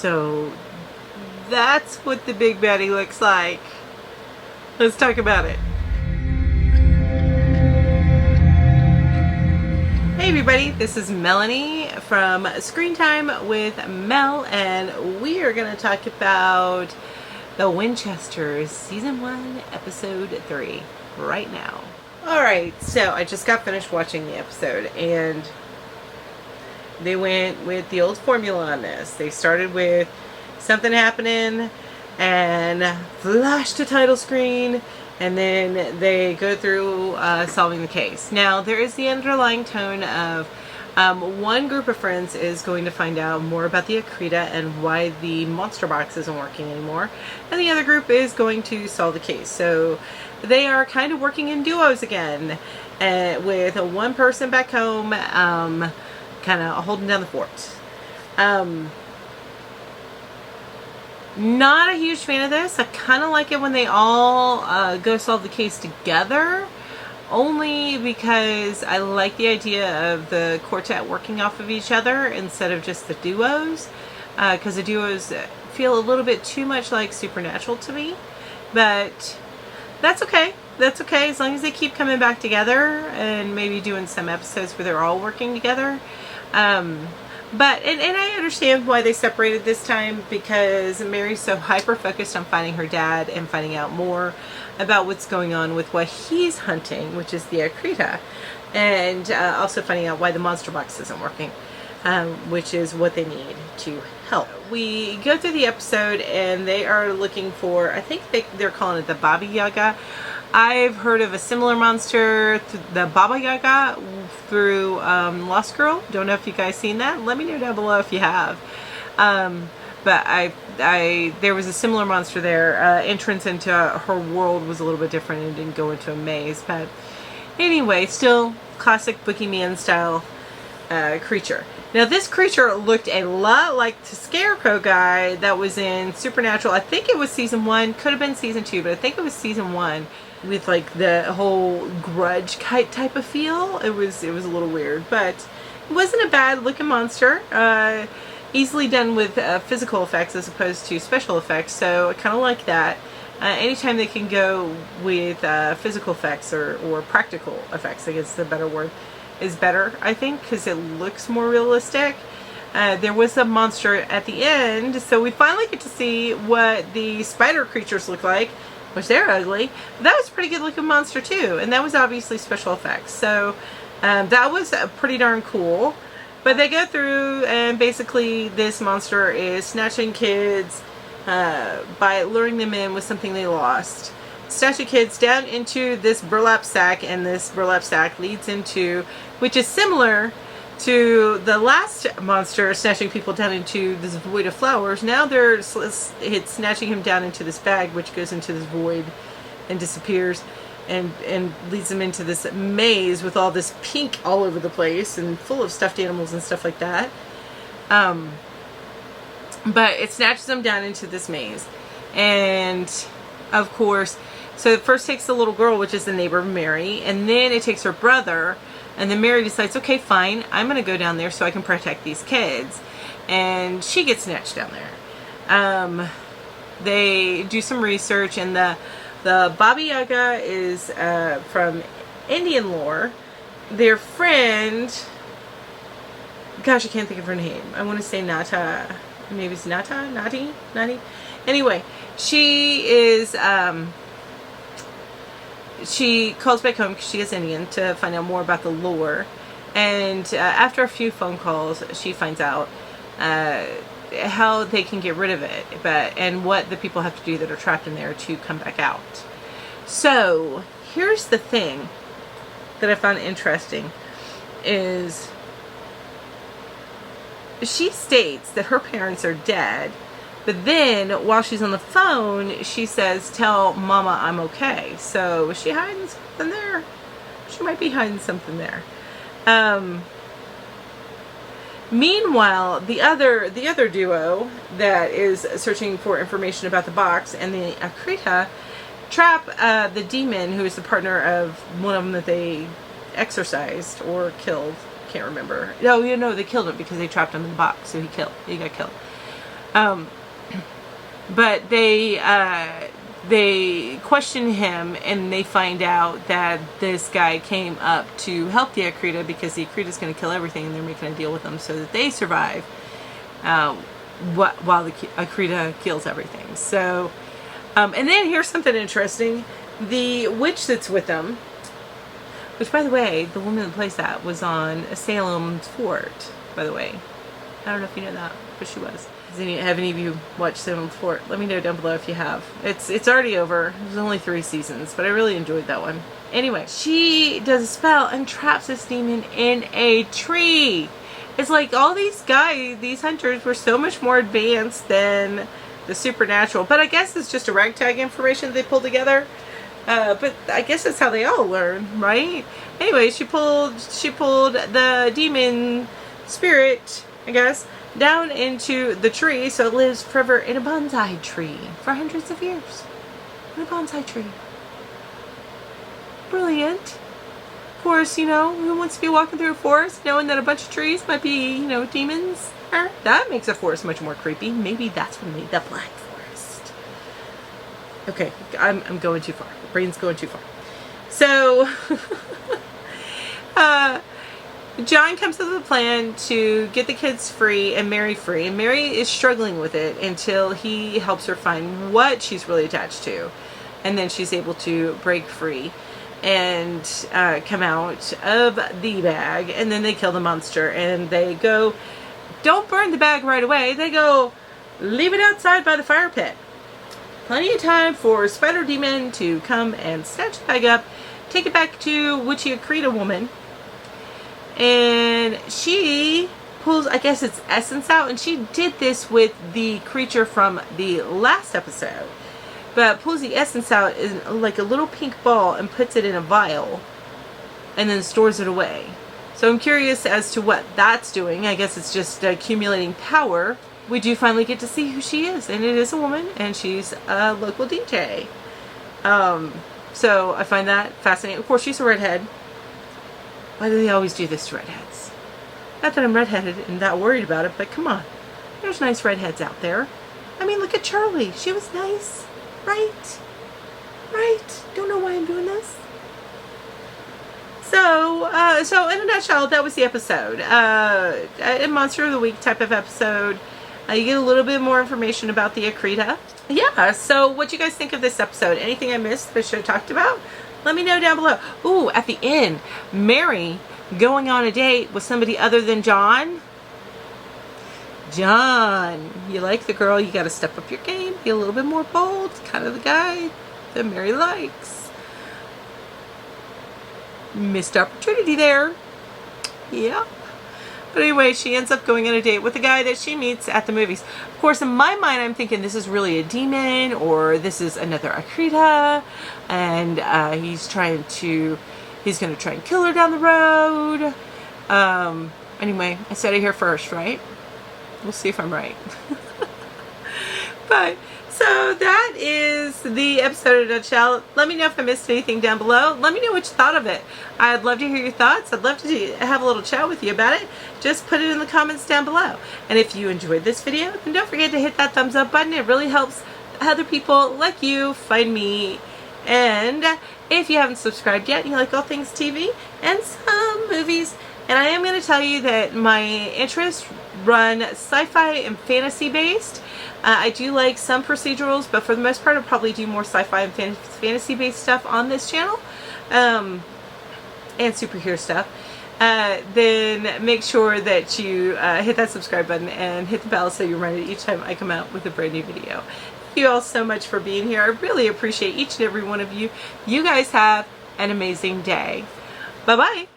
So that's what the big baddie looks like. Let's talk about it. Hey everybody, this is Melanie from Screen Time with Mel, and we are going to talk about the Winchesters Season 1, Episode 3 right now. Alright, so I just got finished watching the episode, and they went with the old formula on this. They started with something happening and flashed a title screen, and then they go through solving the case. Now, there is the underlying tone of one group of friends is going to find out more about the Akrita and why the monster box isn't working anymore, and the other group is going to solve the case. So they are kind of working in duos again, with one person back home kind of holding down the fort. Not a huge fan of this. I kind of like it when they all go solve the case together, only because I like the idea of the quartet working off of each other instead of just the duos, because the duos feel a little bit too much like Supernatural to me. But that's okay. That's okay, as long as they keep coming back together and maybe doing some episodes where they're all working together. But I understand why they separated this time, because Mary's so hyper-focused on finding her dad and finding out more about what's going on with what he's hunting, which is the Akrita, and also finding out why the monster box isn't working, which is what they need to help. We go through the episode, and they are looking for, I think they're calling it the Baby Yaga. I've heard of a similar monster, the Baba Yaga, through Lost Girl. Don't know if you guys seen that. Let me know down below if you have. But there was a similar monster there. Entrance into her world was a little bit different and didn't go into a maze. But anyway, still classic Boogeyman style creature. Now this creature looked a lot like the Scarecrow guy that was in Supernatural. I think it was season 1, could have been season 2, but I think it was season 1, with like the whole grudge type of feel. It was a little weird, but it wasn't a bad looking monster. Easily done with physical effects as opposed to special effects, so I kind of like that. Anytime they can go with physical effects or practical effects, I guess the better word, is better, I think, because it looks more realistic. There was a monster at the end, so we finally get to see what the spider creatures look like, which they're ugly. But that was a pretty good looking monster too, and that was obviously special effects. So that was pretty darn cool. But they go through, and basically this monster is snatching kids by luring them in with something they lost. Snatching kids down into this burlap sack, and this burlap sack leads into, which is similar to the last monster snatching people down into this void of flowers. Now it's snatching him down into this bag, which goes into this void and disappears, and leads them into this maze with all this pink all over the place and full of stuffed animals and stuff like that. But it snatches them down into this maze, and of course, so it first takes the little girl, which is the neighbor of Mary, and then it takes her brother. And then Mary decides, okay, fine, I'm going to go down there so I can protect these kids. And she gets snatched down there. They do some research, and the Baba Yaga is from Indian lore. Their friend, gosh, I can't think of her name. I want to say Nata. Maybe it's Nata? Nati? Anyway, she is... she calls back home because she is Indian to find out more about the lore, and after a few phone calls she finds out how they can get rid of it, and what the people have to do that are trapped in there to come back out. So here's the thing that I found interesting is she states that her parents are dead, but then, while she's on the phone, she says, tell Mama I'm okay. So, is she hiding something there? She might be hiding something there. Meanwhile, the other duo that is searching for information about the box and the Akrita trap the demon, who is the partner of one of them that they exorcised or killed. Can't remember. No, they killed him because they trapped him in the box, so he got killed. But they question him, and they find out that this guy came up to help the Akrita because the Akrita's going to kill everything, and they're making a deal with them so that they survive while the Akrita kills everything. So, and then here's something interesting. The witch that's with them, which, by the way, the woman that plays that was on Salem's Fort, by the way. I don't know if you know that, but she was. Have any of you watched Salem's Fort? Let me know down below if you have. It's already over. There's only 3 seasons, but I really enjoyed that one. Anyway, she does a spell and traps this demon in a tree. It's like all these guys, these hunters, were so much more advanced than the supernatural. But I guess it's just a ragtag information they pulled together. But I guess that's how they all learn, right? Anyway, she pulled the demon spirit, I guess, down into the tree, so it lives forever in a bonsai tree for hundreds of years. In a bonsai tree. Brilliant. Of course, you know, who wants to be walking through a forest knowing that a bunch of trees might be, you know, demons? That makes a forest much more creepy. Maybe that's what made the Black Forest. Okay, I'm going too far. The brain's going too far. So, John comes up with a plan to get the kids free and Mary free. And Mary is struggling with it until he helps her find what she's really attached to. And then she's able to break free and come out of the bag. And then they kill the monster. And they go, don't burn the bag right away. They go, leave it outside by the fire pit. Plenty of time for Spider Demon to come and snatch the bag up, take it back to Witchy Akrita woman. And she pulls, I guess it's essence out, and she did this with the creature from the last episode, but pulls the essence out in like a little pink ball and puts it in a vial and then stores it away. So I'm curious as to what that's doing. I guess it's just accumulating power. We do finally get to see who she is, and it is a woman, and she's a local DJ. So I find that fascinating. Of course, she's a redhead. Why do they always do this to redheads? Not that I'm redheaded and that worried about it, but come on. There's nice redheads out there. I mean, look at Charlie. She was nice. Right? Right? Don't know why I'm doing this. So in a nutshell, that was the episode. A Monster of the Week type of episode. You get a little bit more information about the Akrita. Yeah, so what you guys think of this episode? Anything I missed that I should have talked about? Let me know down below. Ooh, at the end, Mary going on a date with somebody other than John. John, you like the girl, you got to step up your game, be a little bit more bold. Kind of the guy that Mary likes. Missed opportunity there. Yeah. But anyway, she ends up going on a date with a guy that she meets at the movies. Of course, in my mind, I'm thinking this is really a demon, or this is another Akrita, and he's going to try and kill her down the road. Anyway, I said it here first, right? We'll see if I'm right. But, so that is the episode in a nutshell. Let me know if I missed anything down below. Let me know what you thought of it. I'd love to hear your thoughts. I'd love to have a little chat with you about it. Just put it in the comments down below. And if you enjoyed this video, then don't forget to hit that thumbs up button. It really helps other people like you find me. And if you haven't subscribed yet, and you like all things TV and some movies, and I am going to tell you that my interests run sci-fi and fantasy based. I do like some procedurals, but for the most part I'll probably do more sci-fi and fantasy based stuff on this channel, and superhero stuff. Then make sure that you hit that subscribe button and hit the bell so you're reminded each time I come out with a brand new video. Thank you all so much for being here. I really appreciate each and every one of you. You guys have an amazing day. Bye bye.